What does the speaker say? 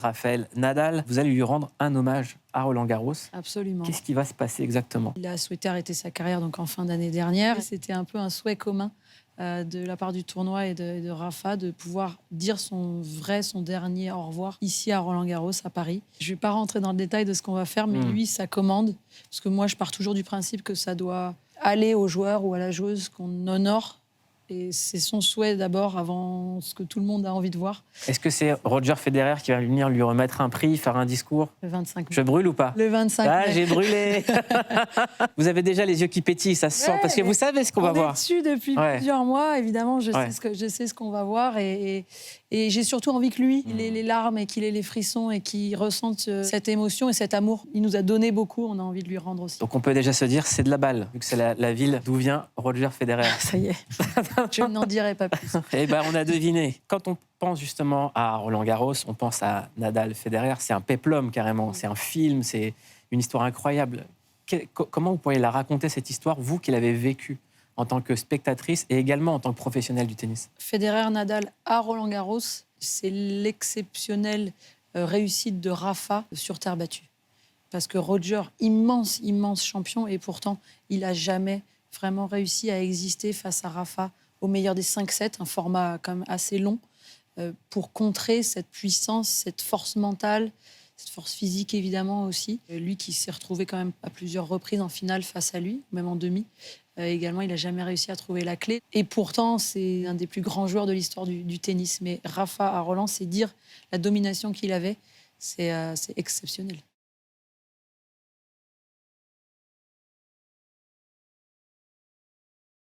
Raphaël Nadal, vous allez lui rendre un hommage à Roland-Garros. Absolument. Qu'est-ce qui va se passer exactement? Il a souhaité arrêter sa carrière donc en fin d'année dernière. C'était un peu un souhait commun de la part du tournoi et de Rafa de pouvoir dire son dernier au revoir ici à Roland-Garros, à Paris. Je ne vais pas rentrer dans le détail de ce qu'on va faire, mais lui, ça commande. Parce que moi, je pars toujours du principe que ça doit aller au joueur ou à la joueuse qu'on honore. Et c'est son souhait d'abord, avant ce que tout le monde a envie de voir. Est-ce que c'est Roger Federer qui va venir lui remettre un prix, faire un discours? Le 25 mai. Je brûle ou pas? Le 25 mai. Ah, j'ai brûlé. Vous avez déjà les yeux qui pétillent, ça se sent, parce que vous savez ce qu'on va voir. On est dessus depuis plusieurs mois, évidemment, je sais ce qu'on va voir. Et j'ai surtout envie que lui, il ait les larmes et qu'il ait les frissons et qu'il ressente cette émotion et cet amour. Il nous a donné beaucoup, on a envie de lui rendre aussi. Donc on peut déjà se dire, c'est de la balle, vu que c'est la ville d'où vient Roger Federer. Ça y est, je n'en dirai pas plus. Eh ben, on a deviné. Quand on pense justement à Roland-Garros, on pense à Nadal, Federer. C'est un péplum carrément, c'est un film, c'est une histoire incroyable. Comment vous pourriez la raconter, cette histoire, vous qui l'avez vécue en tant que spectatrice et également en tant que professionnelle du tennis? Federer, Nadal à Roland-Garros, c'est l'exceptionnelle réussite de Rafa sur terre battue. Parce que Roger, immense champion, et pourtant, il n'a jamais vraiment réussi à exister face à Rafa au meilleur des 5-7, un format quand même assez long, pour contrer cette puissance, cette force mentale, cette force physique évidemment aussi. Lui qui s'est retrouvé quand même à plusieurs reprises en finale face à lui, même en demi. Également, il n'a jamais réussi à trouver la clé. Et pourtant, c'est un des plus grands joueurs de l'histoire du tennis. Mais Rafa à Roland, c'est dire la domination qu'il avait, c'est exceptionnel.